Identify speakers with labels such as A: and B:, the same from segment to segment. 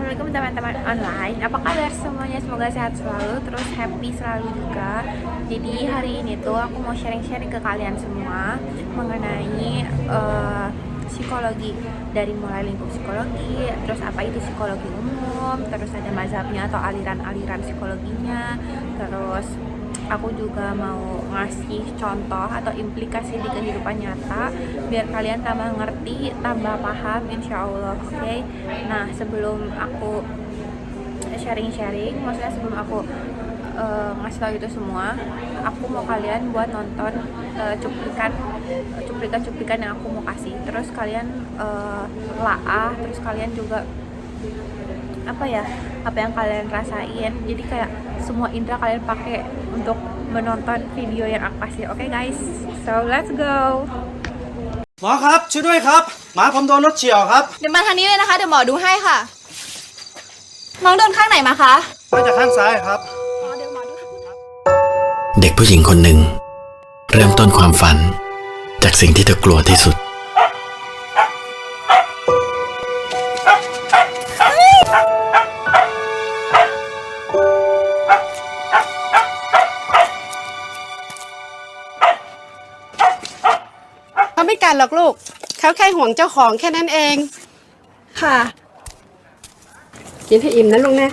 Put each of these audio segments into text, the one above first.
A: Assalamualaikum teman-teman online. Apa kabar semuanya? Semoga sehat selalu, terus happy selalu juga. Jadi hari ini tuh aku mau sharing-sharing ke kalian semua mengenai psikologi, dari mulai lingkup psikologi, terus apa itu psikologi umum, terus ada mazhabnya atau aliran-aliran psikologinya, terus aku juga mau ngasih contoh atau implikasi di kehidupan nyata biar kalian tambah ngerti, tambah paham insya Allah. Oke. Nah, sebelum aku sharing-sharing, maksudnya sebelum aku ngasih tahu itu semua, aku mau kalian buat nonton cuplikan yang aku mau kasih. Terus kalian terus kalian juga apa yang kalian rasain, jadi kayak semua indera kalian pakai untuk menonton video yang aku kasih. Oke guys, so let's go.
B: หมอครับช่วยด้วยครับหมาผมโดนรถเฉี่ยวครับ
C: เดี๋ยวมาทางนี้เลยนะคะเดี๋ยวหมอดูให้ค่ะน้องโดนข้างไหนมาคะ
B: มาจากข้างซ้ายครับ
C: เดี๋ยวหมอดูให้
D: เด็กผู้หญิงคนหนึ่งเริ่มต้นความฝันจากสิ่งที่เธอกลัวที่สุด
E: เขาไม่กัดหรอกลูกเขาแค่ห่วงเจ้าของแค่นั้นเอง
C: ค่ะ
E: กินให้อิ่มนะลุงนะ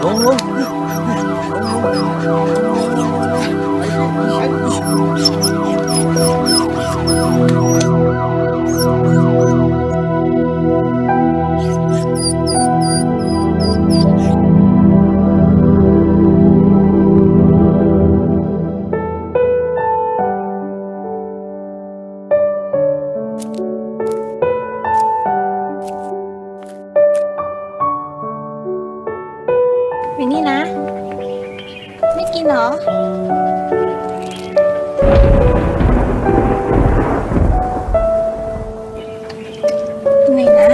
B: ลงลง
C: วินนี่นะไม่กินเหรอเหนื่อยนะ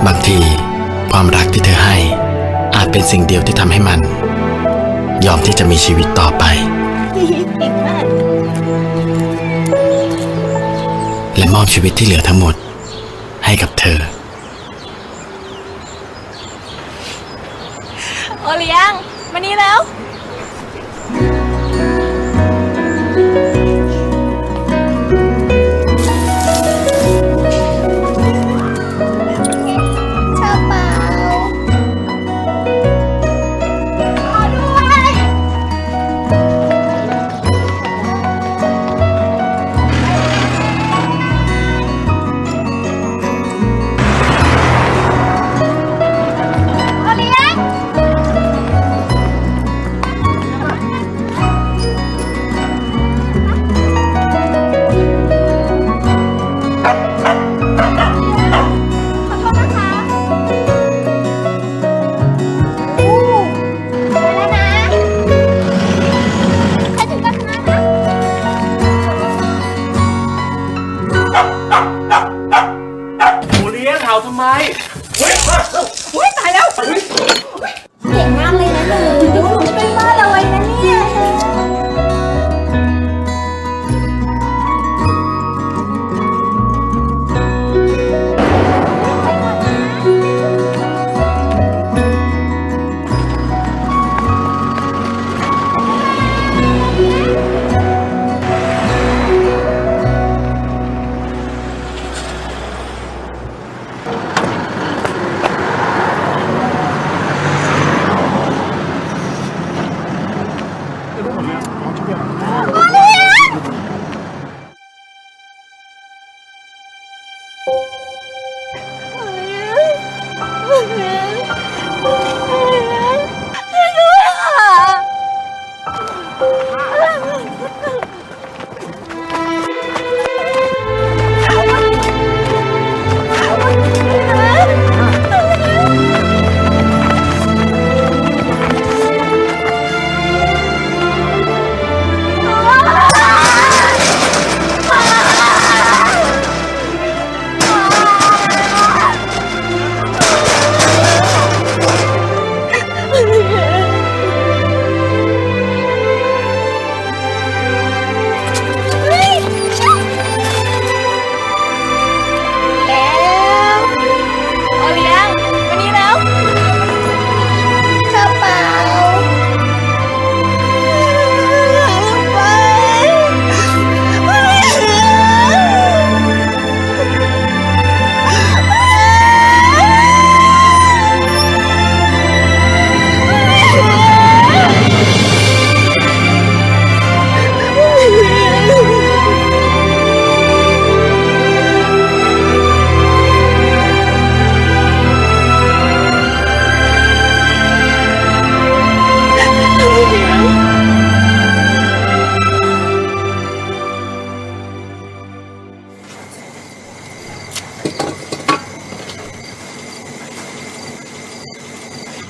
D: บางทีความรักที่เธอให้อาจเป็นสิ่งเดียวที่ทำให้มันยอมที่จะมีชีวิตต่อไป
C: เก่งมาก
D: และมอบชีวิตที่เหลือทั้งหมดให้กับเธอ
C: โอเลี้ยงมานี่แล้วชอบเปล่าขอด้วย โอเลี้ยง ขอโทษนะคะไปแล้วนะใครถึงจะชนะนะ
B: หมูเลี้ยงเห่าทำไม
C: อุ้ยตายแล้วเก่งมากเลยนะหนูหนูเป็นบ้าเลยนะเนี่ย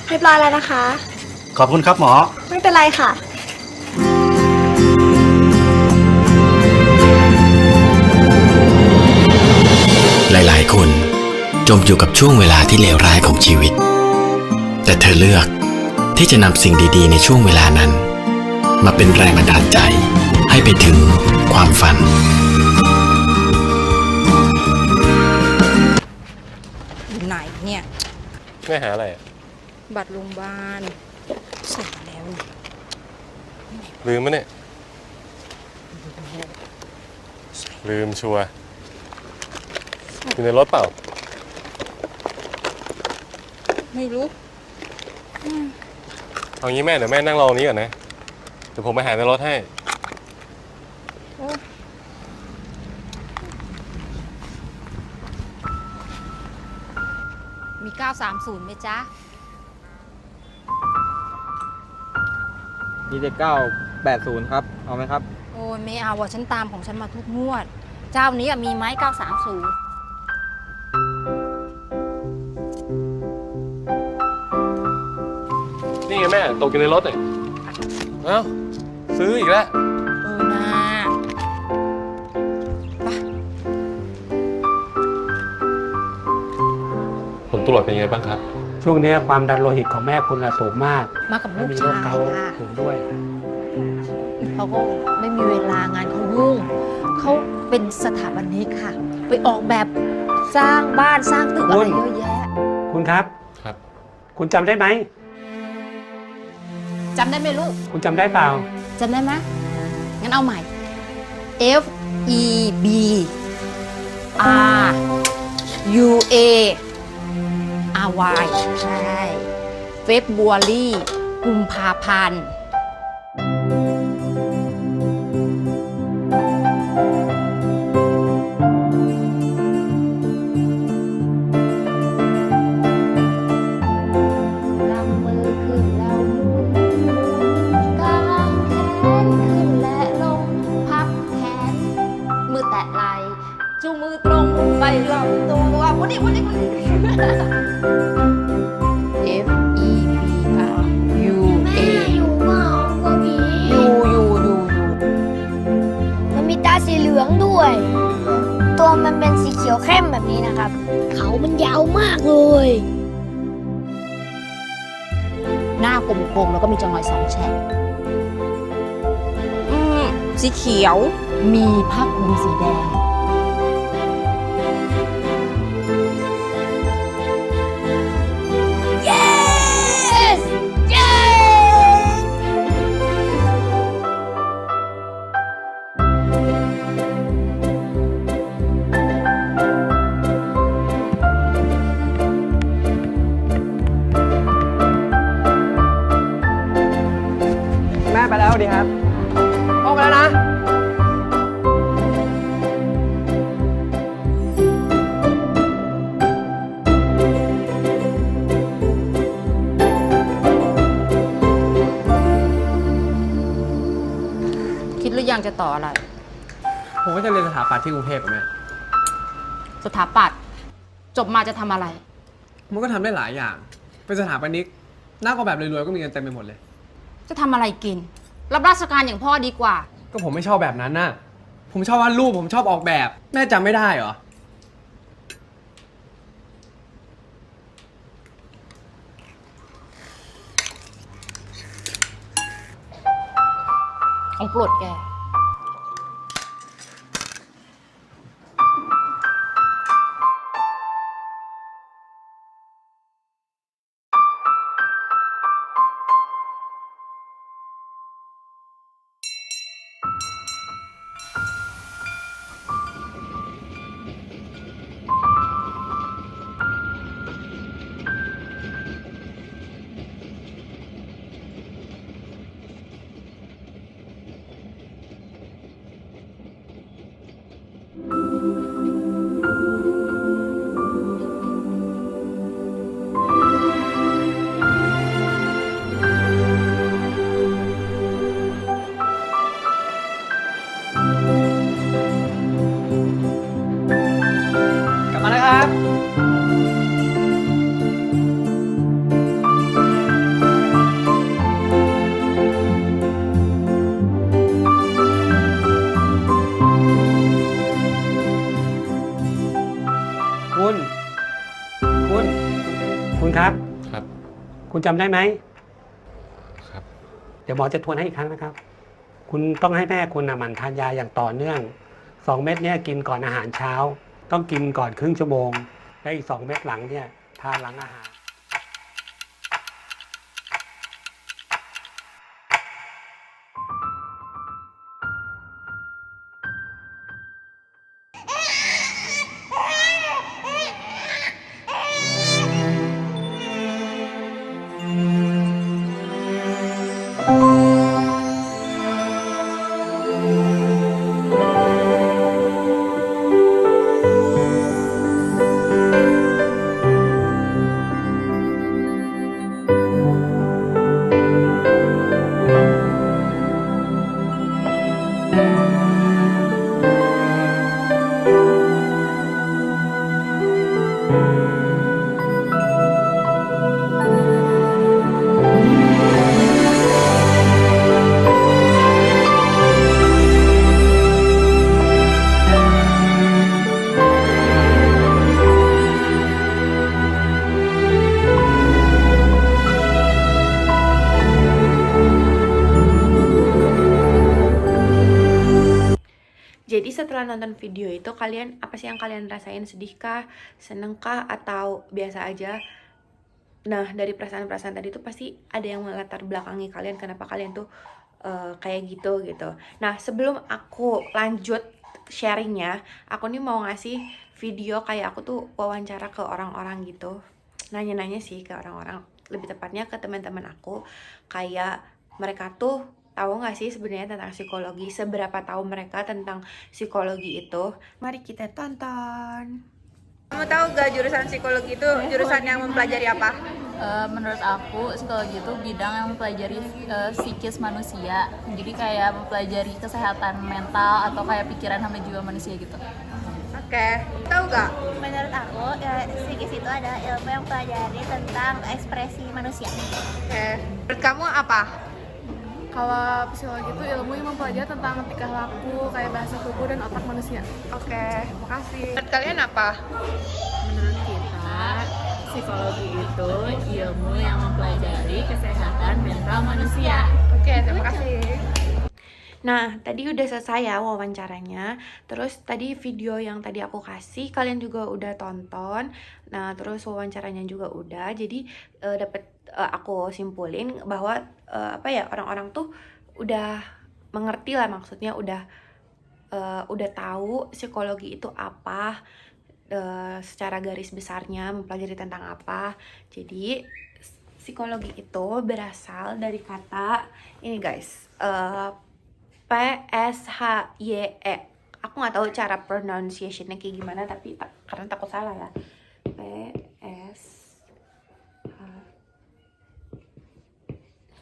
C: เรียบร้อยแล้วนะคะ
B: ขอบคุณครับหมอ
C: ไม่เป็นไรค่ะ
D: หลายๆ คนจมอยู่กับช่วงเวลาที่เลวร้ายของชีวิต แต่เธอเลือกที่จะนำสิ่งดีๆในช่วงเวลานั้น มาเป็นแรงบันดาลใจให้ไปถึงความฝัน
F: อยู่ไหนเนี่ย
G: แม่หาอะไรอะ
F: บัตรโรงพยาบาลใส่มาแล้วนี่
G: ลืมไหมเนี่ย ลืมชัวร์อยู่ในรถเปล่า
F: ไม่รู้
G: เอางี้แม่เดี๋ยวแม่นั่งรอตรงนี้ก่อนนะ เดี๋ยวผมไปหาในรถให้
F: มี 930ไหมจ๊ะ
H: มีแต่980 ครับ เอาไหมครับ
F: โอ้ยไม่เอาว่ะฉันตามของฉันมาทุกงวด เจ้านี้อะมีไหม930
G: นี่ไงแม่ตกอยู่ในรถเนี่ยเอ้าซื้ออีกแล้ว
F: นะ
G: ผลตรวจเป็นยังไงบ้างครับ
I: ช่วงนี้ความดันโลหิตของแม่คุณน่ะสูงมาก
F: มากับ
I: และ
F: ลูก
I: มีโร
F: ชา
I: ค
F: ย
I: เกาต์
F: ค่ะ
I: สูงด้วย
F: เขาก็ไม่มีเวลางานเขายุ่ง เขาเป็นสถาปนิกค่ะ ไปออกแบบสร้างบ้านสร้างตึกอะไรเยอะแยะ
I: คุณครับ
G: ครับ
I: คุณจำได้ไหม
F: จำได้ไหมลูก
I: คุณจำได้เปล่า
F: จำได้ไหมงั้นเอาใหม่ F E B R U A R Y ใช่เฟบบัวรี่กุมภาพันธ์ลำมือขึ้นแล้วหมุนกางแขนขึ้นและลง พับแขน มือแตะไหล่จูงมือตรงไปลำตัววันนี้ F E B R U A
C: อยู่เปล่าก็มี
F: U U U U
C: มันมีตาสีเหลืองด้วย ตัวมันเป็นสีเขียวเข้มแบบนี้นะครับ เขามันยาวมากเลย
F: หน้ากลมๆแล้วก็มีจังหวะสองแฉกสีเขียว มีผ้าคลุมสีแดง
C: yes yes
H: แม่ไปแล้วดีครับพ่อไปแล้วนะ
F: คิดหรือยังจะต่ออะไร
H: ผมก็จะเรียนสถาปัตย์ที่กรุงเทพอะแม่
F: สถาปัตย์จบมาจะทำอะไร
H: มันก็ทำได้หลายอย่าง เป็นสถาปนิกนักออกแบบรวยๆก็มีกันเต็มไปหมดเลย
F: จะทำอะไรกิน รับราชการอย่างพ่อดีกว่า
H: ก็ผมไม่ชอบแบบนั้นน่ะ ผมชอบวาดรูป ผมชอบออกแบบ แม่จำไม่ได้เหรอ
F: ของโปรดแก
I: คุณครับ
G: ครับ
I: คุณจำได้ไหม
G: ครับ
I: เดี๋ยวหมอจะทวนให้อีกครั้งนะครับ คุณต้องให้แม่คุณหมั่นทานยาอย่างต่อเนื่อง 2 เม็ดเนี่ยกินก่อนอาหารเช้า ต้องกินก่อนครึ่งชั่วโมง และอีก 2 เม็ดหลังเนี่ยทานหลังอาหาร
A: Jadi setelah nonton video itu kalian apa sih yang kalian rasain? Sedih kah? Seneng kah? Atau biasa aja? Nah, dari perasaan-perasaan tadi tuh pasti ada yang melatar belakangi kalian kenapa kalian tuh kayak gitu. Nah, sebelum aku lanjut sharingnya, aku nih mau ngasih video kayak aku tuh wawancara ke orang-orang gitu. Nanya-nanya sih ke orang-orang, lebih tepatnya ke teman-teman aku, kayak mereka tuh tahu nggak sih sebenarnya tentang psikologi, seberapa tahu mereka tentang psikologi itu. Mari kita tonton. Kamu tahu gak jurusan psikologi itu jurusan yang mempelajari apa?
J: Menurut aku psikologi itu bidang yang mempelajari psikis manusia, jadi kayak mempelajari kesehatan mental atau kayak pikiran sama jiwa manusia gitu.
A: Oke, tahu gak?
K: Menurut aku, psikis itu adalah ilmu yang mempelajari tentang ekspresi manusia.
A: Oke, menurut kamu apa?
L: Kalau psikologi itu ilmu yang mempelajari tentang tingkah laku, kayak bahasa tubuh dan otak manusia.
A: Oke, makasih. Menurut kalian apa?
J: Menurut kita, psikologi itu ilmu yang mempelajari kesehatan mental manusia.
A: Oke, terima kasih. Nah, tadi udah selesai ya wawancaranya. Terus tadi video yang tadi aku kasih kalian juga udah tonton. Nah, terus wawancaranya juga udah. Jadi aku simpulin bahwa orang-orang tuh udah mengerti lah, maksudnya udah tahu psikologi itu apa, secara garis besarnya mempelajari tentang apa. Jadi psikologi itu berasal dari kata ini guys, PSHYE. Aku nggak tahu cara pronunciationnya kayak gimana, tapi karena takut salah ya.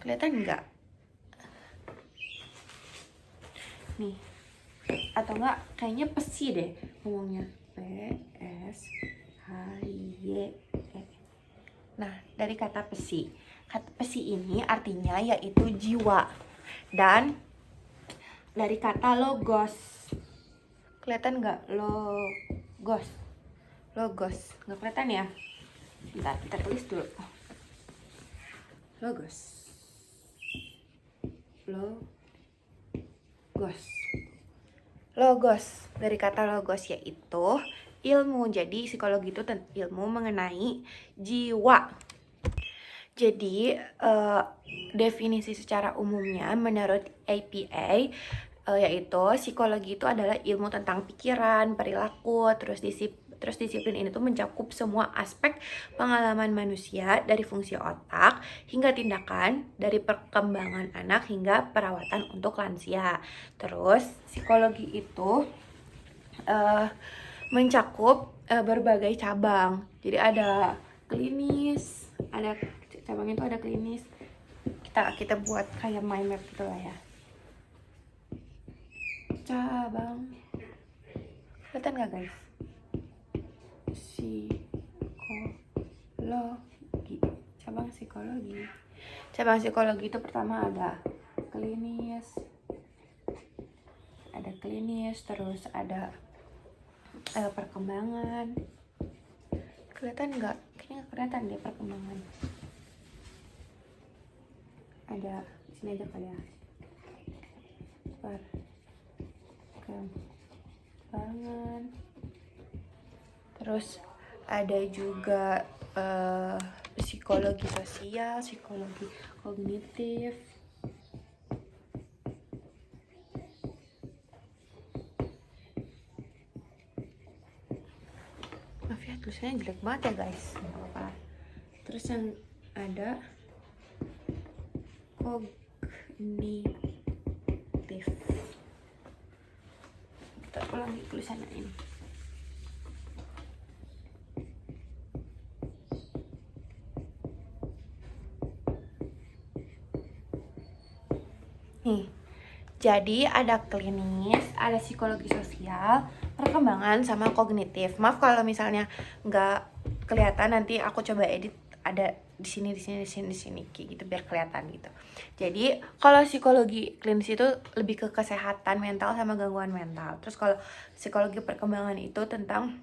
A: Kelihatan nggak? Nih, atau enggak kayaknya pesi deh ngomongnya. PSHYE. Nah, dari kata pesi. Kata pesi ini artinya yaitu jiwa. Dan dari kata logos. Kelihatan nggak? Logos. Nggak kelihatan ya? Bentar, kita tulis dulu. Logos dari kata logos yaitu ilmu. Jadi psikologi itu ilmu mengenai jiwa. Jadi definisi secara umumnya menurut APA yaitu psikologi itu adalah ilmu tentang pikiran, perilaku, terus disiplin ini tuh mencakup semua aspek pengalaman manusia dari fungsi otak hingga tindakan, dari perkembangan anak hingga perawatan untuk lansia. Terus psikologi itu mencakup berbagai cabang. Jadi ada klinis, ada cabangnya itu ada klinis. Kita buat kayak mind map gitu lah ya. Cabang. Kelihatan nggak guys? Psikologi. Cabang psikologi itu pertama ada klinis, terus ada perkembangan. Kelihatan nggak? kelihatan deh perkembangan. Ada sini aja kali ya, perkembangan. Terus ada juga psikologi sosial, psikologi kognitif. Maaf ya, tulisannya jelek banget ya guys, nggak apa-apa. Terus yang ada kognitif. Kita ulangi tulisannya ini. Nih, jadi ada klinis, ada psikologi sosial, perkembangan, sama kognitif. Maaf kalau misalnya nggak kelihatan, nanti aku coba edit ada di sini kayak gitu biar kelihatan gitu. Jadi kalau psikologi klinis itu lebih ke kesehatan mental sama gangguan mental. Terus kalau psikologi perkembangan itu tentang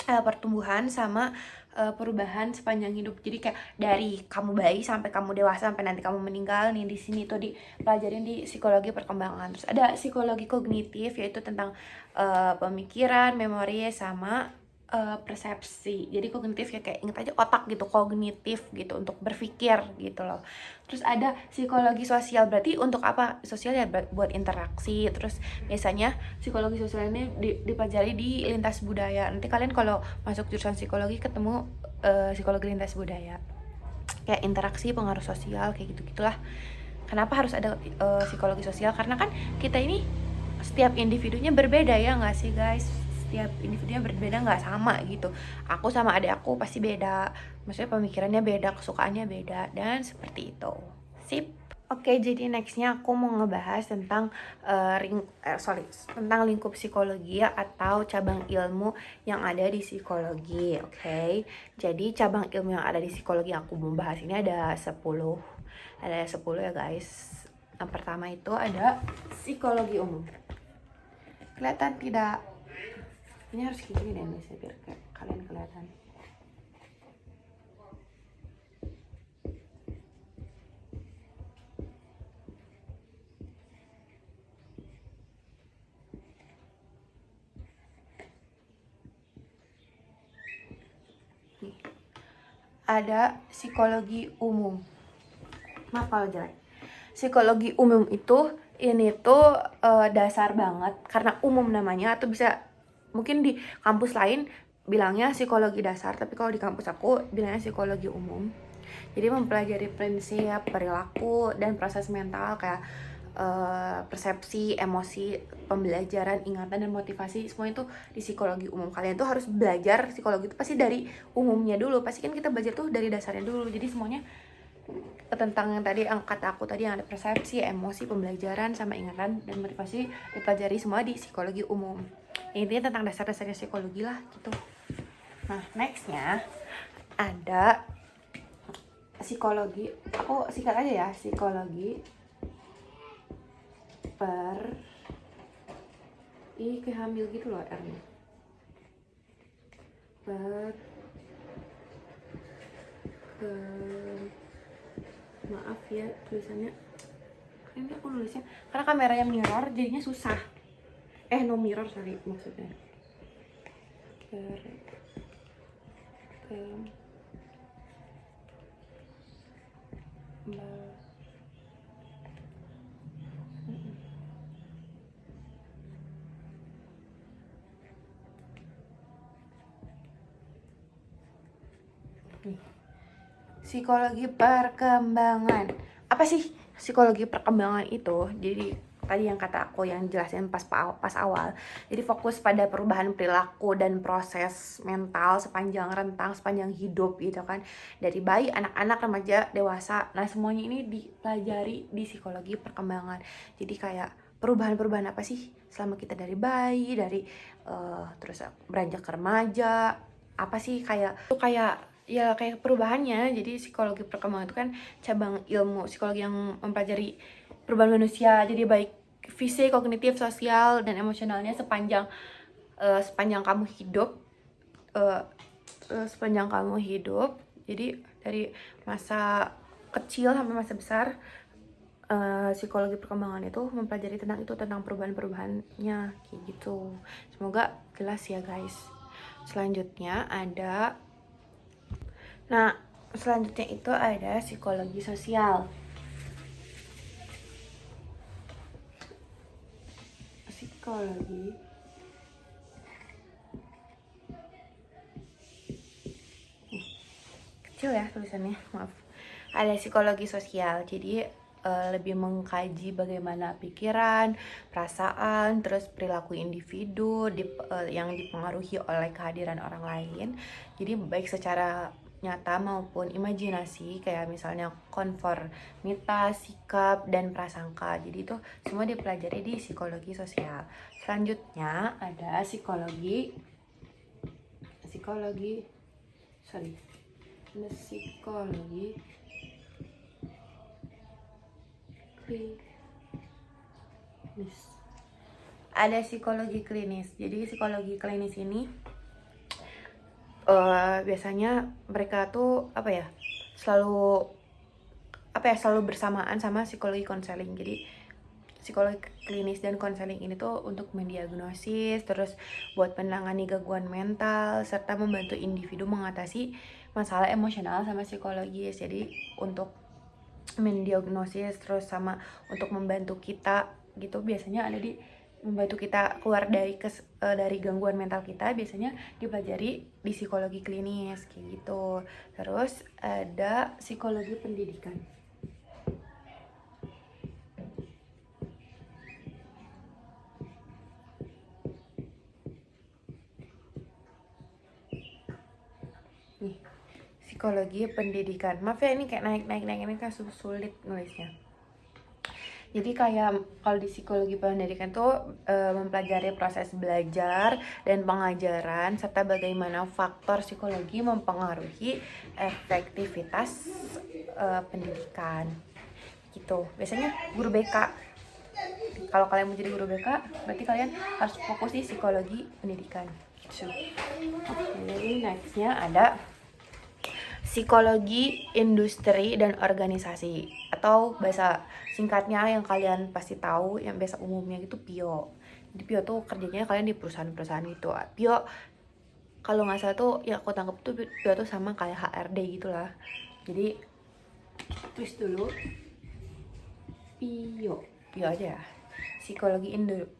A: pertumbuhan sama perubahan sepanjang hidup. Jadi kayak dari kamu bayi sampai kamu dewasa sampai nanti kamu meninggal nih, di sini tuh dipelajarin di psikologi perkembangan. Terus ada psikologi kognitif, yaitu tentang pemikiran, memori sama persepsi. Jadi kognitif ya kayak inget aja otak gitu, kognitif gitu untuk berpikir gitu loh. Terus ada psikologi sosial, berarti untuk apa? Sosial ya buat interaksi. Terus biasanya psikologi sosial ini dipelajari di lintas budaya. Nanti kalian kalau masuk jurusan psikologi ketemu psikologi lintas budaya, kayak interaksi, pengaruh sosial, kayak gitu-gitulah. Kenapa harus ada psikologi sosial? Karena kan kita ini setiap individunya berbeda ya nggak sih guys? Setiap individunya berbeda, nggak sama gitu. Aku sama adik aku pasti beda, maksudnya pemikirannya beda, kesukaannya beda, dan seperti itu. Sip. Oke, jadi nextnya aku mau ngebahas tentang tentang lingkup psikologi atau cabang ilmu yang ada di psikologi. Oke, jadi cabang ilmu yang ada di psikologi yang aku mau bahas ini ada 10 ya guys. Yang pertama itu ada psikologi umum. Kelihatan tidak? Ini harus gini deh misalnya biar kalian kelihatan. Nih. Ada psikologi umum. Maaf kalau jelek. Psikologi umum itu ini tuh dasar banget karena umum namanya, atau bisa mungkin di kampus lain bilangnya psikologi dasar, tapi kalau di kampus aku bilangnya psikologi umum. Jadi mempelajari prinsip, perilaku, dan proses mental kayak persepsi, emosi, pembelajaran, ingatan, dan motivasi. Semua itu di psikologi umum. Kalian tuh harus belajar psikologi itu pasti dari umumnya dulu. Pasti kan kita belajar tuh dari dasarnya dulu. Jadi semuanya tentang yang tadi kata aku tadi, yang ada persepsi, emosi, pembelajaran, sama ingatan dan motivasi dipelajari semua di psikologi umum. Intinya tentang dasar-dasarnya psikologi lah gitu. Nah, nextnya ada psikologi, aku singkat aja ya, psikologi kayak hamil gitu loh R-nya. Maaf ya tulisannya, ini aku nulisnya karena kameranya mirror jadinya susah. No mirror, sorry, maksudnya psikologi perkembangan. Apa sih psikologi perkembangan itu? Jadi tadi yang kata aku yang jelasin pas awal. Jadi fokus pada perubahan perilaku dan proses mental sepanjang hidup gitu kan. Dari bayi, anak-anak, remaja, dewasa. Nah, semuanya ini dipelajari di psikologi perkembangan. Jadi kayak perubahan-perubahan apa sih selama kita dari bayi, terus beranjak ke remaja. Apa sih kayak perubahannya. Jadi psikologi perkembangan itu kan cabang ilmu psikologi yang mempelajari perubahan manusia, jadi baik fisik, kognitif, sosial, dan emosionalnya sepanjang kamu hidup. Jadi dari masa kecil sampai masa besar, psikologi perkembangan itu mempelajari tentang itu, tentang perubahan-perubahannya kayak gitu. Semoga jelas ya guys. Selanjutnya ada itu ada psikologi sosial. Psikologi kecil ya tulisannya, maaf. Ada psikologi sosial, jadi lebih mengkaji bagaimana pikiran, perasaan, terus perilaku individu yang dipengaruhi oleh kehadiran orang lain. Jadi baik secara nyata maupun imajinasi, kayak misalnya konformitas, sikap, dan prasangka. Jadi itu semua dipelajari di psikologi sosial. Selanjutnya ada psikologi klinis. Ada psikologi klinis. Jadi psikologi klinis ini biasanya mereka tuh selalu bersamaan sama psikologi konseling. Jadi psikologi klinis dan konseling ini tuh untuk mendiagnosis, terus buat menangani gangguan mental, serta membantu individu mengatasi masalah emosional sama psikologis. Jadi untuk mendiagnosis terus sama untuk membantu kita gitu, biasanya ada di membantu kita keluar dari gangguan mental kita, biasanya dipelajari di psikologi klinis kayak gitu. Terus ada psikologi pendidikan. Nih, psikologi pendidikan. Maaf ya, ini kayak naik ini kan sulit nulisnya. Jadi kayak kalau di psikologi pendidikan tuh mempelajari proses belajar dan pengajaran, serta bagaimana faktor psikologi mempengaruhi efektivitas pendidikan gitu. Biasanya guru BK. Kalau kalian mau jadi guru BK, berarti kalian harus fokus di psikologi pendidikan gitu. Jadi nextnya ada psikologi industri dan organisasi, atau bahasa singkatnya yang kalian pasti tahu, yang biasa umumnya gitu PIO. Jadi PIO tuh kerjanya kalian di perusahaan-perusahaan gitu. PIO kalau nggak salah tuh ya aku tangkap tuh PIO tuh sama kayak HRD gitulah. Jadi tulis dulu PIO aja ya. Psikologi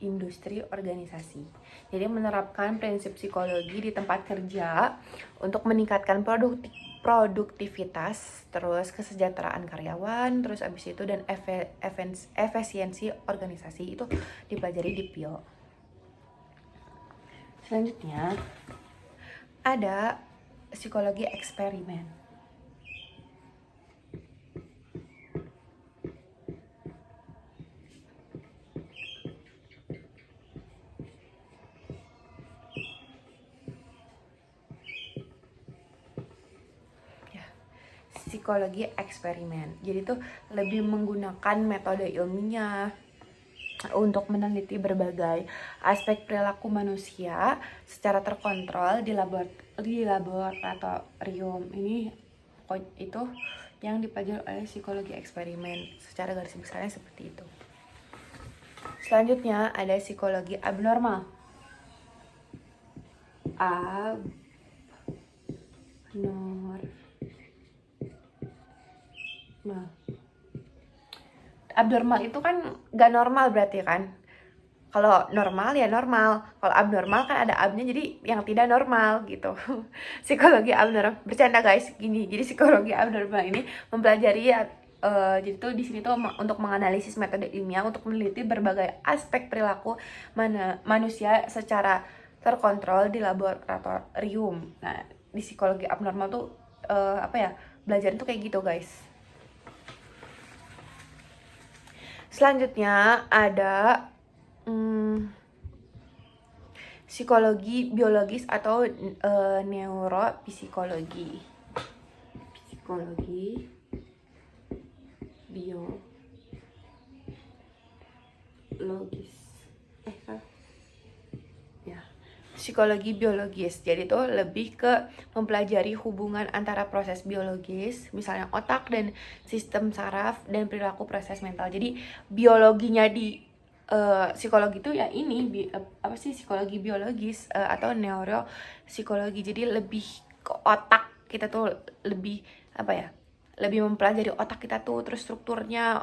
A: industri organisasi. Jadi menerapkan prinsip psikologi di tempat kerja untuk meningkatkan produktivitas, terus kesejahteraan karyawan, terus abis itu dan efisiensi organisasi itu dipelajari di PIO. Selanjutnya ada psikologi eksperimen. Psikologi eksperimen. Jadi tuh lebih menggunakan metode ilmiah untuk meneliti berbagai aspek perilaku manusia secara terkontrol di laboratorium. Ini itu yang dipelajari oleh psikologi eksperimen. Secara garis besarnya seperti itu. Selanjutnya ada psikologi abnormal. Abnormal itu kan gak normal berarti kan. Kalau normal ya normal, kalau abnormal kan ada abnya, jadi yang tidak normal gitu. Psikologi abnormal, bercanda guys, gini. Jadi psikologi abnormal ini mempelajari jadi tuh di sini tuh untuk menganalisis metode ilmiah untuk meneliti berbagai aspek perilaku manusia secara terkontrol di laboratorium. Nah, di psikologi abnormal tuh belajar tuh kayak gitu guys. Selanjutnya ada psikologi biologis atau neuropsikologi. Psikologi biologis. psikologi biologis. Jadi tuh lebih ke mempelajari hubungan antara proses biologis, misalnya otak dan sistem saraf dan perilaku proses mental. Jadi biologinya di psikologi itu ya ini apa sih, psikologi biologis atau neuropsikologi. Jadi lebih ke otak kita tuh, lebih apa ya, lebih mempelajari otak kita tuh, terus strukturnya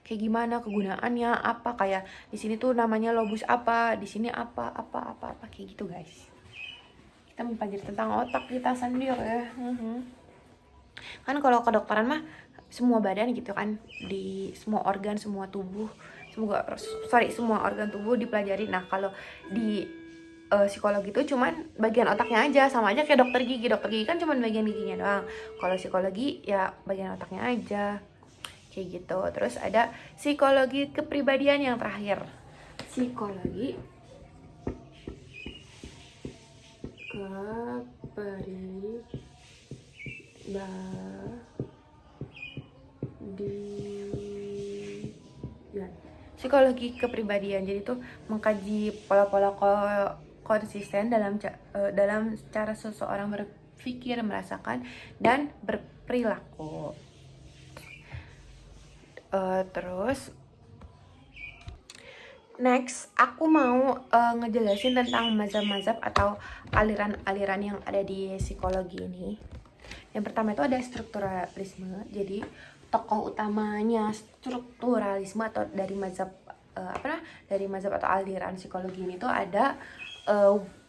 A: kayak gimana, kegunaannya apa, kayak di sini tuh namanya lobus apa, di sini apa kayak gitu guys. Kita mempelajari tentang otak kita sendiri ya. Kan kalau kedokteran mah semua badan gitu kan, di semua organ, semua organ tubuh dipelajari. Nah kalau di psikologi itu cuman bagian otaknya aja, sama aja kayak dokter gigi kan cuman bagian giginya doang. Kalau psikologi ya bagian otaknya aja kayak gitu. Terus ada psikologi kepribadian yang terakhir, psikologi psikologi kepribadian. Jadi tuh mengkaji pola-pola konsisten dalam cara seseorang berpikir, merasakan, dan berperilaku. Terus next aku mau ngejelasin tentang mazhab-mazhab atau aliran-aliran yang ada di psikologi ini. Yang pertama itu ada strukturalisme. Jadi tokoh utamanya strukturalisme atau dari mazhab atau aliran psikologi ini tuh ada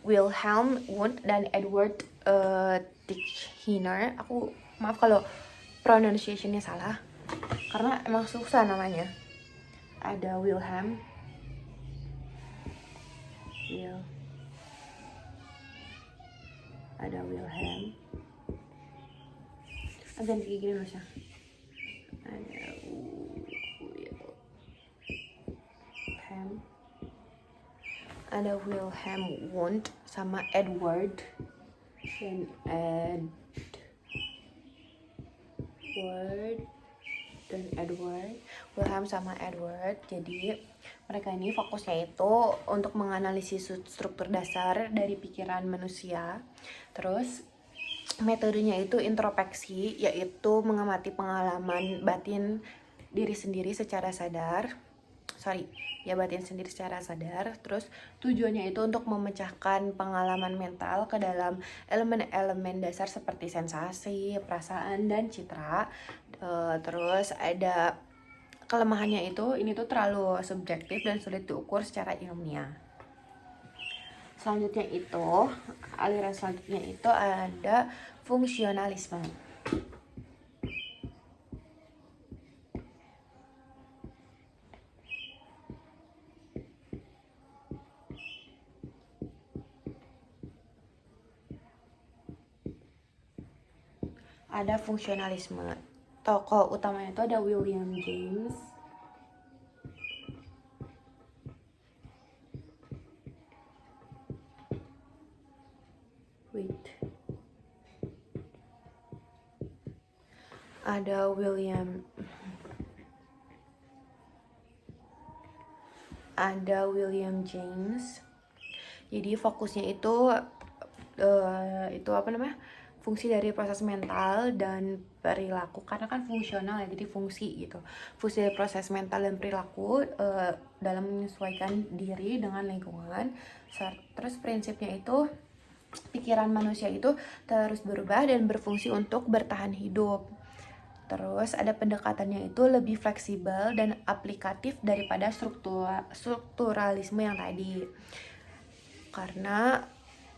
A: Wilhelm Wundt dan Edward Teichner. Aku maaf kalau pronunciation-nya salah karena emang susah namanya. Ada Wilhelm agak kayak gini Masya. Ada Wilhelm Wundt sama Edward Wilhelm sama Edward. Jadi mereka ini fokusnya itu untuk menganalisis struktur dasar dari pikiran manusia. Terus metodenya itu introspeksi, yaitu mengamati pengalaman batin diri sendiri secara sadar. Terus tujuannya itu untuk memecahkan pengalaman mental ke dalam elemen-elemen dasar seperti sensasi, perasaan, dan citra. Terus ada kelemahannya itu, ini tuh terlalu subjektif dan sulit diukur secara ilmiah. Aliran selanjutnya itu ada fungsionalisme. Tokoh utamanya itu ada William James, William James. Jadi fokusnya itu fungsi dari proses mental dan perilaku, karena kan fungsional ya, jadi fungsi dari proses mental dan perilaku dalam menyesuaikan diri dengan lingkungan. Terus prinsipnya itu pikiran manusia itu terus berubah dan berfungsi untuk bertahan hidup. Terus ada pendekatannya itu lebih fleksibel dan aplikatif daripada strukturalisme yang tadi. Karena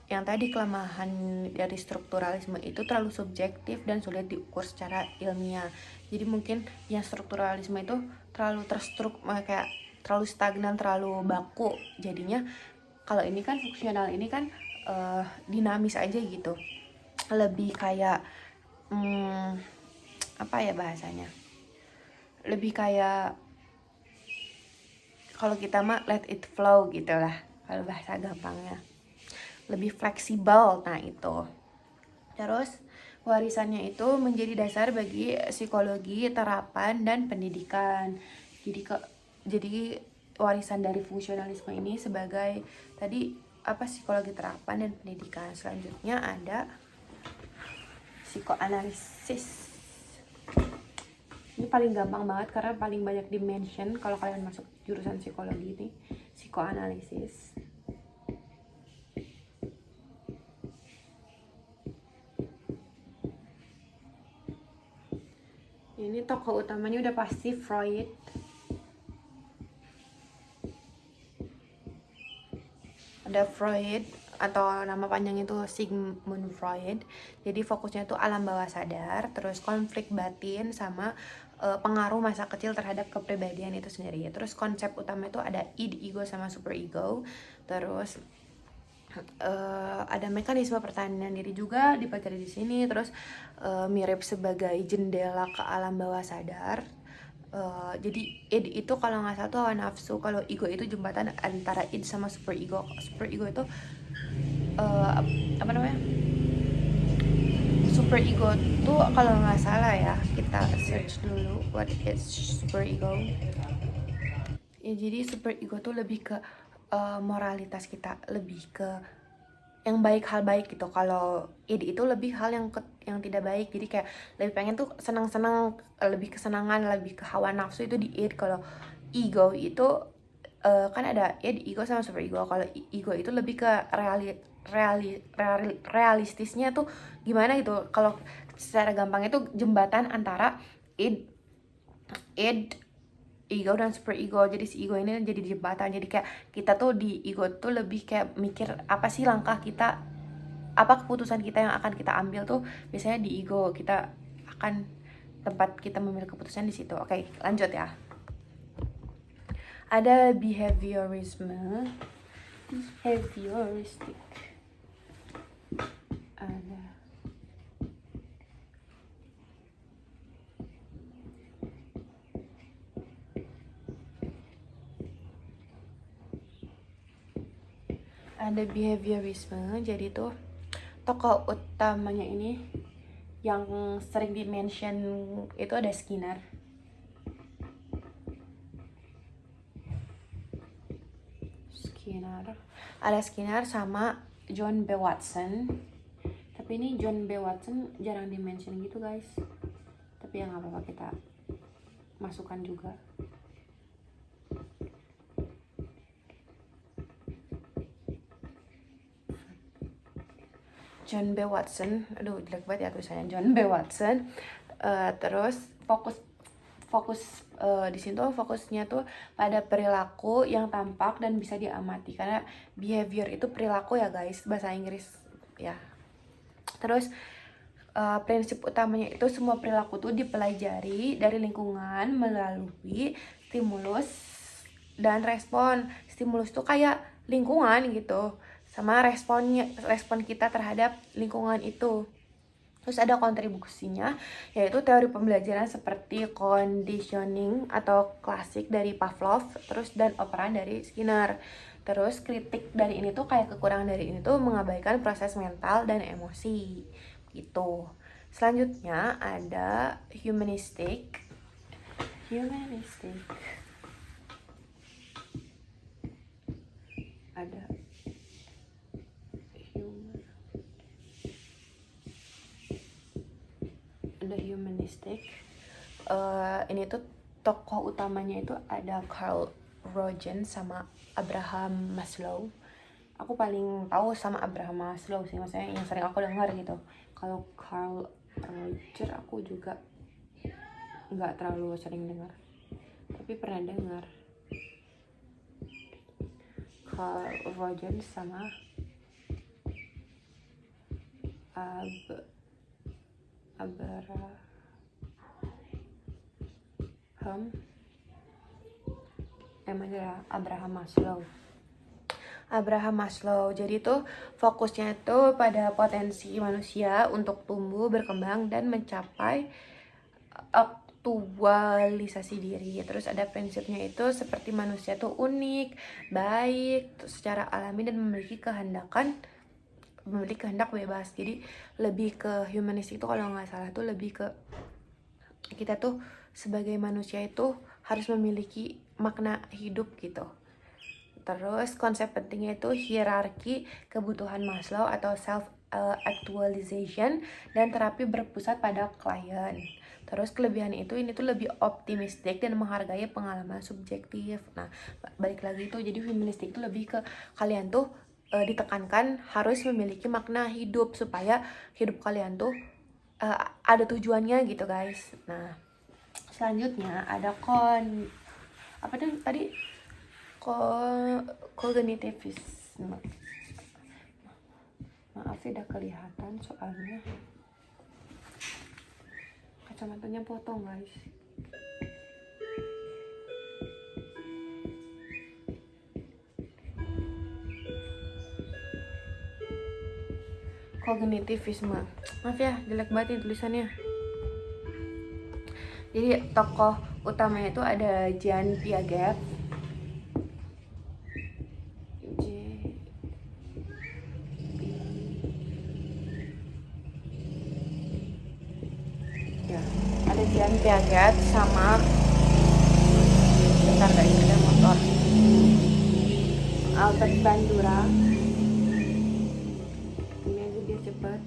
A: yang tadi kelemahan dari strukturalisme itu terlalu subjektif dan sulit diukur secara ilmiah. Jadi mungkin yang strukturalisme itu terlalu kayak terlalu stagnan, terlalu baku. Jadinya kalau ini kan fungsional, ini kan dinamis aja gitu. Lebih kayak apa ya bahasanya? Lebih kayak kalau kita mah let it flow gitu lah, kalau bahasa gampangnya. Lebih fleksibel, nah itu. Terus warisannya itu menjadi dasar bagi psikologi, terapan, dan pendidikan. Jadi warisan dari fungsionalisme ini sebagai tadi psikologi terapan dan pendidikan. Selanjutnya ada psikoanalisis. Ini paling gampang banget karena paling banyak dimension kalau kalian masuk jurusan psikologi ini, psikoanalisis. Ini tokoh utamanya udah pasti Freud. Ada Freud atau nama panjangnya itu Sigmund Freud. Jadi fokusnya tuh alam bawah sadar, terus konflik batin sama pengaruh masa kecil terhadap kepribadian itu sendiri. Terus konsep utama itu ada id, ego sama super ego. Terus ada mekanisme pertahanan diri juga dipelajari di sini. Terus mirip sebagai jendela ke alam bawah sadar. Jadi id itu kalau nggak salah tuh hawa nafsu, kalau ego itu jembatan antara id sama super ego. Super ego itu super ego tuh kalau nggak salah ya, kita search dulu what is super ego. Ya jadi super ego tuh lebih ke moralitas kita, lebih ke yang baik, hal baik gitu. Kalau id itu lebih hal yang tidak baik. Jadi kayak lebih pengen tuh senang-senang, lebih kesenangan, lebih ke hawa nafsu itu di id. Kalau ego itu kan ada id, ego sama super ego. Kalau ego itu lebih ke realistisnya tuh gimana gitu. Kalau secara gampang itu jembatan antara id, ego dan super ego. Jadi si ego ini jadi jembatan. Jadi kayak kita tuh di ego tuh lebih kayak mikir apa sih langkah kita, apa keputusan kita yang akan kita ambil tuh biasanya di ego. Kita akan tempat kita memilih keputusan di situ. Oke, lanjut ya. Ada behaviorisme, behavioristik. Ada behaviorisme. Jadi tuh tokoh utamanya ini yang sering di-mention itu ada Skinner. Ada Skinner sama John B. Watson. Tapi ini John B. Watson jarang di-mention gitu guys. Tapi ya nggak apa-apa, kita masukkan juga. John B. Watson, aduh jelek banget ya tulisannya, John B. Watson. Terus fokus di sini tuh fokusnya tuh pada perilaku yang tampak dan bisa diamati, karena behavior itu perilaku ya guys, bahasa Inggris ya. Terus prinsip utamanya itu semua perilaku tuh dipelajari dari lingkungan melalui stimulus dan respon. Stimulus tuh kayak lingkungan gitu, sama respon kita terhadap lingkungan itu. Terus ada kontribusinya, yaitu teori pembelajaran seperti conditioning atau klasik dari Pavlov, terus dan operan dari Skinner. Terus kritik dari ini tuh kayak kekurangan dari ini tuh mengabaikan proses mental dan emosi gitu. Selanjutnya ada humanistik. Ada humanistik. Ini tuh tokoh utamanya itu ada Carl Rogers sama Abraham Maslow. Aku paling tahu sama Abraham Maslow sih, maksudnya yang sering aku dengar gitu. Kalau Carl Rogers aku juga nggak terlalu sering dengar, tapi pernah dengar Carl Rogers sama Abraham Maslow. Jadi tuh fokusnya tuh pada potensi manusia untuk tumbuh, berkembang dan mencapai aktualisasi diri. Terus ada prinsipnya itu seperti manusia tuh unik, baik secara alami dan memiliki kehendak bebas. Jadi lebih ke humanis itu kalau nggak salah tuh lebih ke kita tuh sebagai manusia itu harus memiliki makna hidup gitu. Terus konsep pentingnya itu hierarki kebutuhan Maslow atau self actualization dan terapi berpusat pada klien. Terus kelebihan itu ini tuh lebih optimistik dan menghargai pengalaman subjektif. Nah, balik lagi tuh jadi feministik itu lebih ke kalian tuh ditekankan harus memiliki makna hidup supaya hidup kalian tuh ada tujuannya gitu guys. Nah, selanjutnya ada apa tuh tadi kognitivisme. Maaf tidak kelihatan soalnya kacamatanya potong guys. Kognitivisme, maaf ya jelek banget nih tulisannya. Jadi tokoh utamanya itu ada Jean Piaget. Ada Jean Piaget sama bentar guys, ada motor. Albert Bandura. Ini aja biar cepet.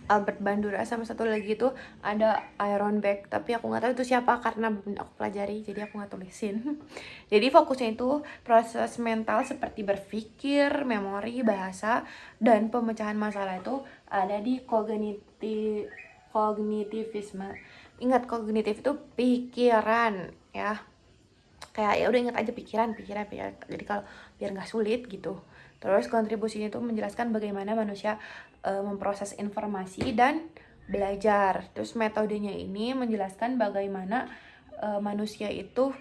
A: Albert Bandura sama satu lagi itu ada Aaron Beck, tapi aku nggak tahu itu siapa karena belum aku pelajari, jadi aku nggak tulisin. Jadi fokusnya itu proses mental seperti berpikir, memori, bahasa, dan pemecahan masalah itu ada di kognitivisme. Ingat, kognitif itu pikiran ya, kayak ya udah ingat aja pikiran. Jadi kalau biar nggak sulit gitu. Terus kontribusinya itu menjelaskan bagaimana manusia memproses informasi dan belajar. Terus metodenya ini menjelaskan bagaimana manusia itu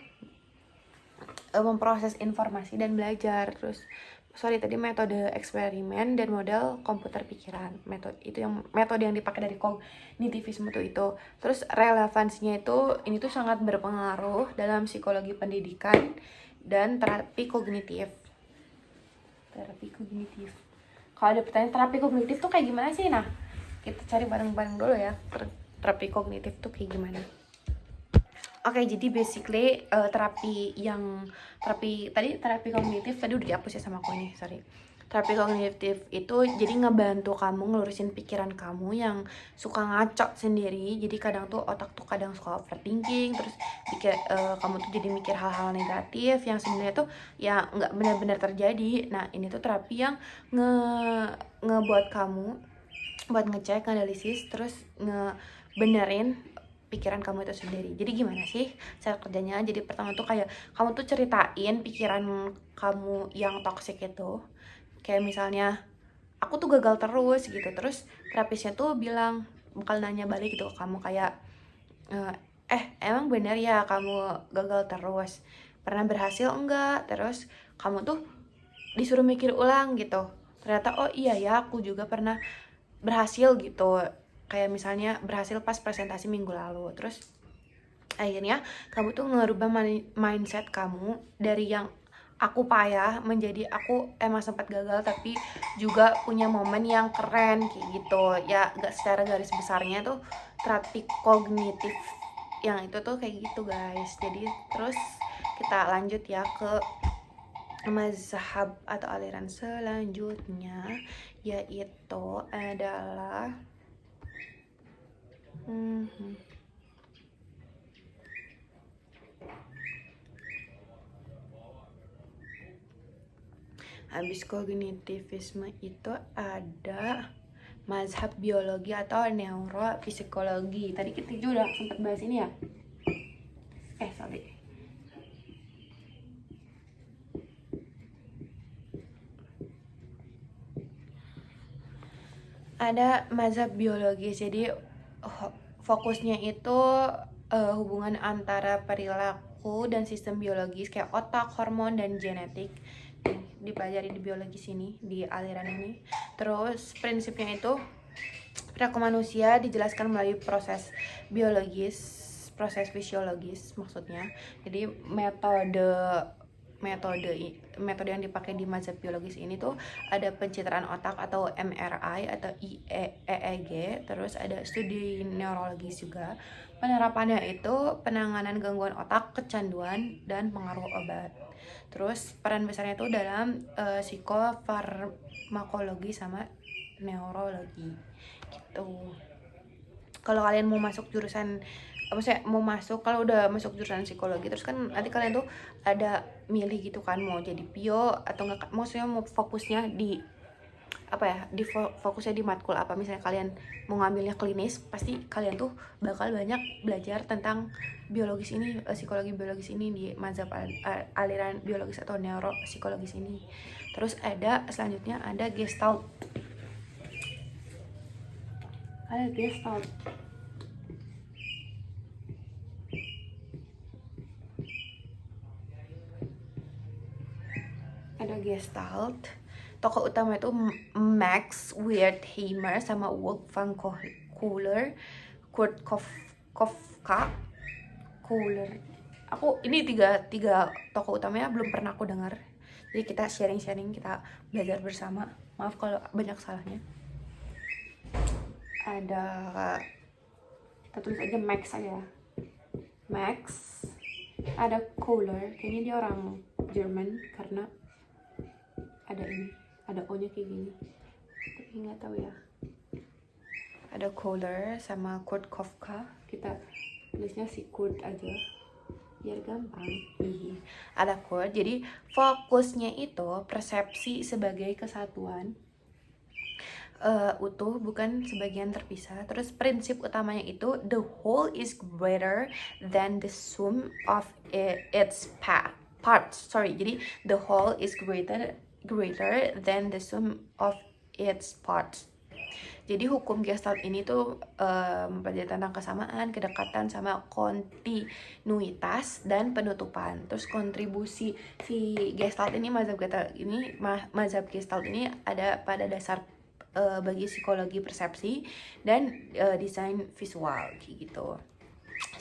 A: memproses informasi dan belajar. Terus tadi metode eksperimen dan model komputer pikiran. Metode yang dipakai dari kognitivisme itu. Terus relevansinya itu ini tuh sangat berpengaruh dalam psikologi pendidikan dan terapi kognitif. Kalau ada pertanyaan terapi kognitif tuh kayak gimana sih? Nah, kita cari bareng-bareng dulu ya. Terapi kognitif tuh kayak gimana? Oke, jadi basically terapi kognitif tadi udah dihapus ya sama aku nih, sorry. Terapi kognitif itu jadi ngebantu kamu ngelurusin pikiran kamu yang suka ngaco sendiri. Jadi kadang tuh otak tuh kadang suka overthinking, terus kamu tuh jadi mikir hal-hal negatif yang sebenarnya tuh ya nggak benar-benar terjadi. Nah, ini tuh terapi yang ngebuat kamu buat ngecek, analisis, terus ngebenerin pikiran kamu itu sendiri. Jadi gimana sih cara kerjanya? Jadi pertama tuh kayak kamu tuh ceritain pikiran kamu yang toksik itu. Kayak misalnya aku tuh gagal terus gitu. Terus terapisnya tuh bakal nanya balik gitu ke kamu kayak emang bener ya kamu gagal terus? Pernah berhasil enggak? Terus kamu tuh disuruh mikir ulang gitu. Ternyata oh iya ya aku juga pernah berhasil gitu. Kayak misalnya berhasil pas presentasi minggu lalu. Terus akhirnya kamu tuh ngerubah mindset kamu dari yang aku payah menjadi aku emang sempat gagal tapi juga punya momen yang keren kayak gitu ya. Gak secara garis besarnya tuh terapi kognitif yang itu tuh kayak gitu guys. Jadi terus kita lanjut ya ke mazhab atau aliran selanjutnya, yaitu adalah habis kognitivisme itu ada mazhab biologi atau neuropsikologi. Tadi kita juga udah sempat bahas ini ya. Sorry. Ada mazhab biologi, jadi fokusnya itu hubungan antara perilaku dan sistem biologis kayak otak, hormon, dan genetik. Dipelajari di biologi sini, di aliran ini. Terus prinsipnya itu perilaku manusia dijelaskan melalui proses biologis, proses fisiologis maksudnya. Jadi metode yang dipakai di mazhab biologis ini tuh ada pencitraan otak atau MRI atau EEG, terus ada studi neurologis juga. Penerapannya itu penanganan gangguan otak, kecanduan, dan pengaruh obat. Terus peran besarnya itu dalam psikofarmakologi sama neurologi gitu. Kalau kalian mau masuk jurusan kalau udah masuk jurusan psikologi, terus kan nanti kalian tuh ada milih gitu kan, mau jadi pio atau enggak, maksudnya mau fokusnya di fokusnya di matkul apa. Misalnya kalian mau ngambilnya klinis, pasti kalian tuh bakal banyak belajar tentang biologis ini, psikologi biologis ini di mazhab aliran biologis atau neuropsikologis ini. Terus selanjutnya ada Gestalt. Ada Gestalt. Tokoh utama itu Max Wertheimer sama Wolfgang Kohler, Kurt Kafka, Kohler. Ini tiga tokoh utamanya belum pernah aku dengar. Jadi kita sharing-sharing, kita belajar bersama. Maaf kalau banyak salahnya. Kita tulis aja Max aja. Max. Ada Kohler, kayaknya dia orang Jerman karena ada O-nya kayak gini, tapi nggak tahu ya. Ada Kohler sama Kurt Kafka, kita tulisnya si Kurt aja biar gampang. Ada Kurt, jadi fokusnya itu persepsi sebagai kesatuan utuh, bukan sebagian terpisah. Terus prinsip utamanya itu the whole is greater than the sum of its parts. Jadi the whole is greater than the sum of its parts. Jadi hukum Gestalt ini tuh mempelajari tentang kesamaan, kedekatan, sama kontinuitas dan penutupan. Terus kontribusi si Gestalt ini, mazhab Gestalt ini ada pada dasar bagi psikologi persepsi dan desain visual kayak gitu.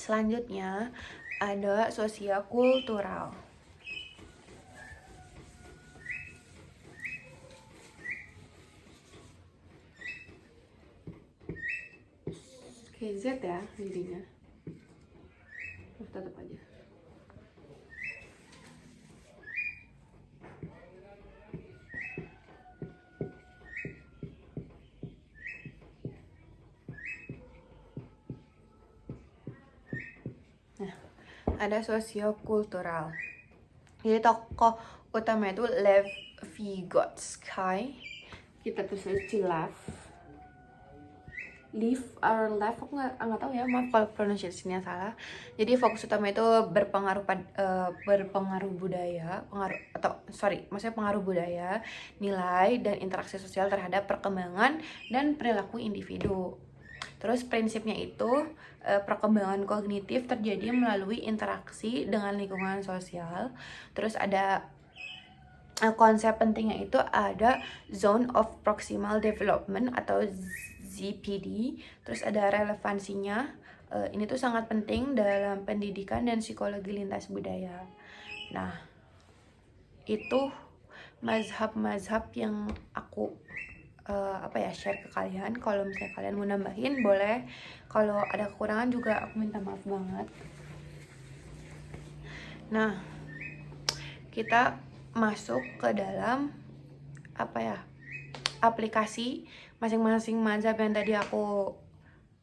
A: Selanjutnya ada sosiokultural. Z ya jadinya, tetap aja. Nah, ada sosiokultural. Jadi tokoh utama itu Lev Vygotsky. Kita tulis Live or Life, aku nggak tahu ya, maaf kalau pronunciation-nya salah. Jadi fokus utama itu pengaruh budaya, nilai dan interaksi sosial terhadap perkembangan dan perilaku individu. Terus prinsipnya itu perkembangan kognitif terjadi melalui interaksi dengan lingkungan sosial. Terus ada konsep pentingnya itu ada Zone of Proximal Development atau ZPD. Terus ada relevansinya, ini tuh sangat penting dalam pendidikan dan psikologi lintas budaya. Nah, itu mazhab-mazhab yang aku share ke kalian. Kalau misalnya kalian mau nambahin boleh, kalau ada kekurangan juga aku minta maaf banget. Nah, kita masuk ke dalam aplikasi masing-masing mazhab yang tadi aku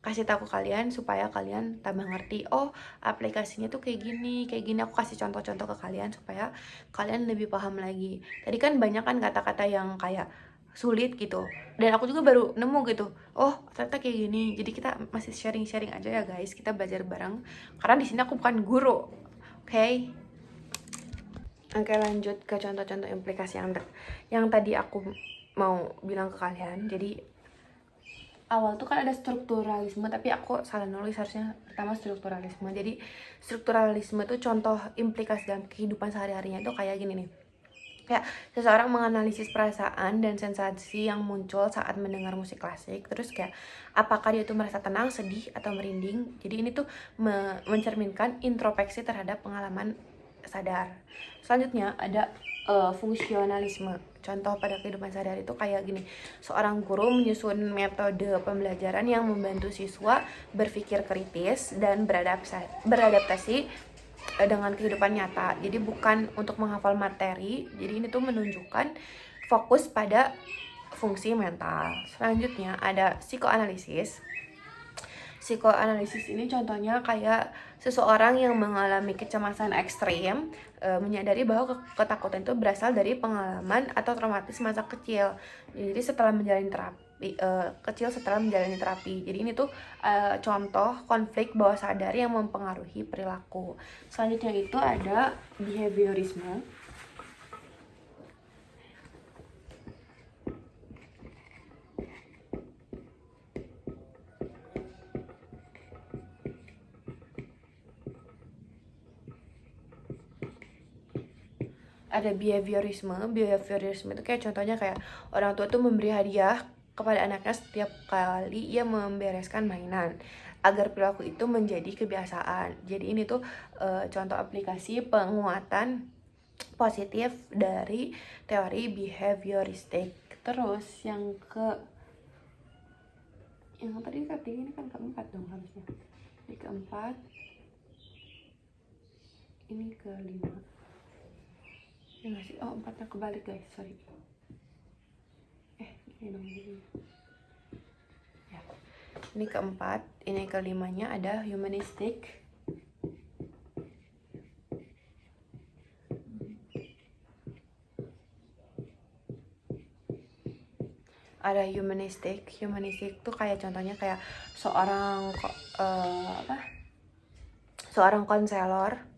A: kasih tahu ke kalian, supaya kalian tambah ngerti, oh aplikasinya tuh kayak gini. Aku kasih contoh-contoh ke kalian supaya kalian lebih paham lagi. Tadi kan banyak kan kata-kata yang kayak sulit gitu, dan aku juga baru nemu gitu, oh ternyata kayak gini. Jadi kita masih sharing-sharing aja ya guys, kita belajar bareng karena di sini aku bukan guru, oke? Oke, lanjut ke contoh-contoh implikasi yang tadi aku mau bilang ke kalian. Jadi awal tuh kan ada strukturalisme, tapi aku salah nulis, harusnya pertama strukturalisme. Jadi strukturalisme tuh contoh implikasi dalam kehidupan sehari-harinya itu kayak gini nih. Kayak seseorang menganalisis perasaan dan sensasi yang muncul saat mendengar musik klasik. Terus kayak apakah dia tuh merasa tenang, sedih, atau merinding. Jadi ini tuh mencerminkan introspeksi terhadap pengalaman sadar. Selanjutnya ada fungsionalisme. Contoh pada kehidupan sehari-hari itu kayak gini. Seorang guru menyusun metode pembelajaran yang membantu siswa berpikir kritis dan beradaptasi dengan kehidupan nyata. Jadi bukan untuk menghafal materi. Jadi ini tuh menunjukkan fokus pada fungsi mental. Selanjutnya ada psikoanalisis. Psikoanalisis ini contohnya kayak seseorang yang mengalami kecemasan ekstrim menyadari bahwa ketakutan itu berasal dari pengalaman atau traumatis masa kecil. Jadi setelah menjalani terapi. Jadi ini tuh contoh konflik bawah sadar yang mempengaruhi perilaku. Selanjutnya itu ada behaviorisme. Ada behaviorisme itu kayak contohnya kayak orang tua tuh memberi hadiah kepada anaknya setiap kali ia membereskan mainan agar perilaku itu menjadi kebiasaan. Jadi ini tuh contoh aplikasi penguatan positif dari teori behavioristik. Terus yang tadi ketiga ini kan keempat dong harusnya. Ini keempat, ini kelima. Ya nggak sih? Oh, 4-nya kebalik guys, sorry. Ini dong gini. Ya. Ini keempat, ini kelimanya ada humanistic. Ada humanistic tuh kayak contohnya kayak seorang konselor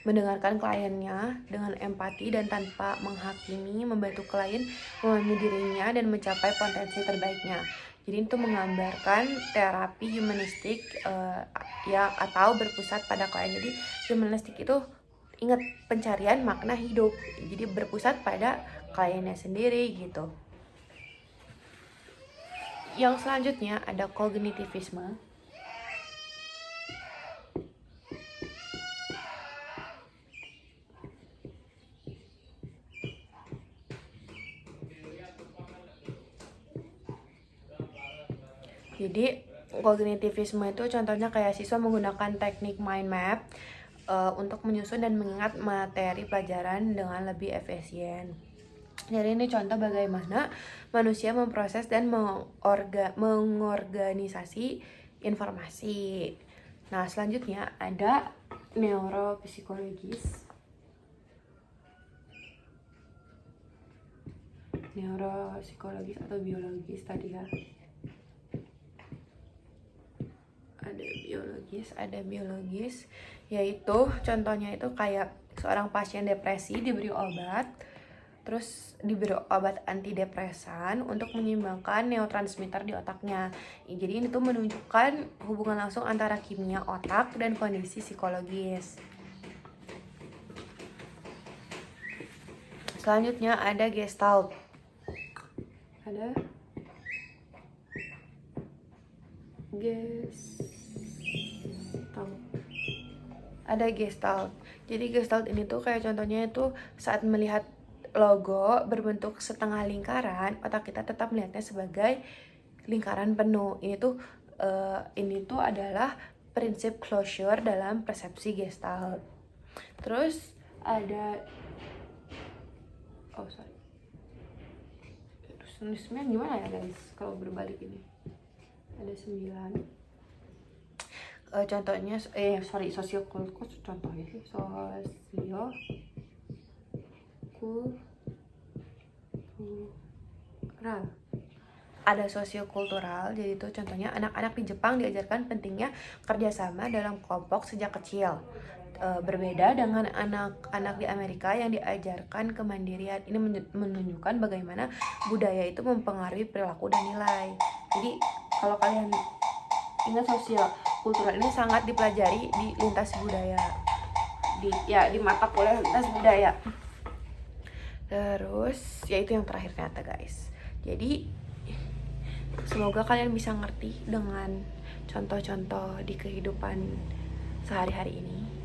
A: mendengarkan kliennya dengan empati dan tanpa menghakimi, membantu klien memahami dirinya dan mencapai potensi terbaiknya. Jadi itu menggambarkan terapi humanistik atau berpusat pada klien. Jadi humanistik itu ingat pencarian makna hidup. Jadi berpusat pada kliennya sendiri gitu. Yang selanjutnya ada kognitivisme. Jadi kognitivisme itu contohnya kayak siswa menggunakan teknik mind map untuk menyusun dan mengingat materi pelajaran dengan lebih efisien. Jadi ini contoh bagaimana manusia memproses dan mengorganisasi informasi. Nah, selanjutnya ada neuropsikologis. Neuropsikologis atau biologis tadi ya. Ada biologis, yaitu contohnya itu kayak seorang pasien depresi diberi obat antidepresan untuk menyeimbangkan neurotransmitter di otaknya. Jadi ini tuh menunjukkan hubungan langsung antara kimia otak dan kondisi psikologis. Selanjutnya ada Gestalt. Ada Gestalt. Jadi Gestalt ini tuh kayak contohnya itu saat melihat logo berbentuk setengah lingkaran, otak kita tetap melihatnya sebagai lingkaran penuh. Ini tuh adalah prinsip closure dalam persepsi Gestalt. Terus ada tulisnya gimana ya guys kalau berbalik ini? Ada 9. Contohnya sosiokultural. Contohnya sih sosiokultural. Ada sosiokultural, jadi itu contohnya anak-anak di Jepang diajarkan pentingnya kerjasama dalam kelompok sejak kecil. Berbeda dengan anak-anak di Amerika yang diajarkan kemandirian. Ini menunjukkan bagaimana budaya itu mempengaruhi perilaku dan nilai. Jadi kalau kalian ingat sosiokultural ini sangat dipelajari di lintas budaya, di mata kuliah lintas budaya. Terus yaitu yang terakhir ternyata guys. Jadi semoga kalian bisa ngerti dengan contoh-contoh di kehidupan sehari-hari ini.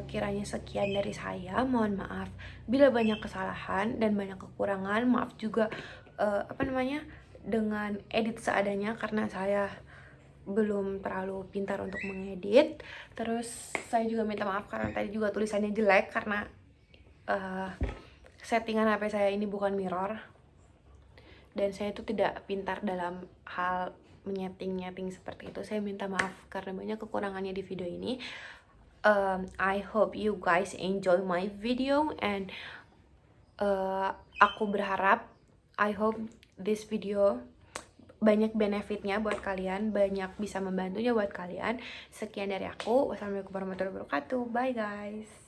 A: kiranya sekian dari saya. Mohon maaf bila banyak kesalahan dan banyak kekurangan. Maaf juga dengan edit seadanya karena saya belum terlalu pintar untuk mengedit. Terus saya juga minta maaf karena tadi juga tulisannya jelek karena settingan HP saya ini bukan mirror dan saya itu tidak pintar dalam hal menyeting seperti itu. Saya minta maaf karena banyak kekurangannya di video ini. I hope you guys enjoy my video and aku berharap I hope this video banyak benefitnya buat kalian, banyak bisa membantunya buat kalian. Sekian dari aku. Wassalamualaikum warahmatullahi wabarakatuh. Bye guys.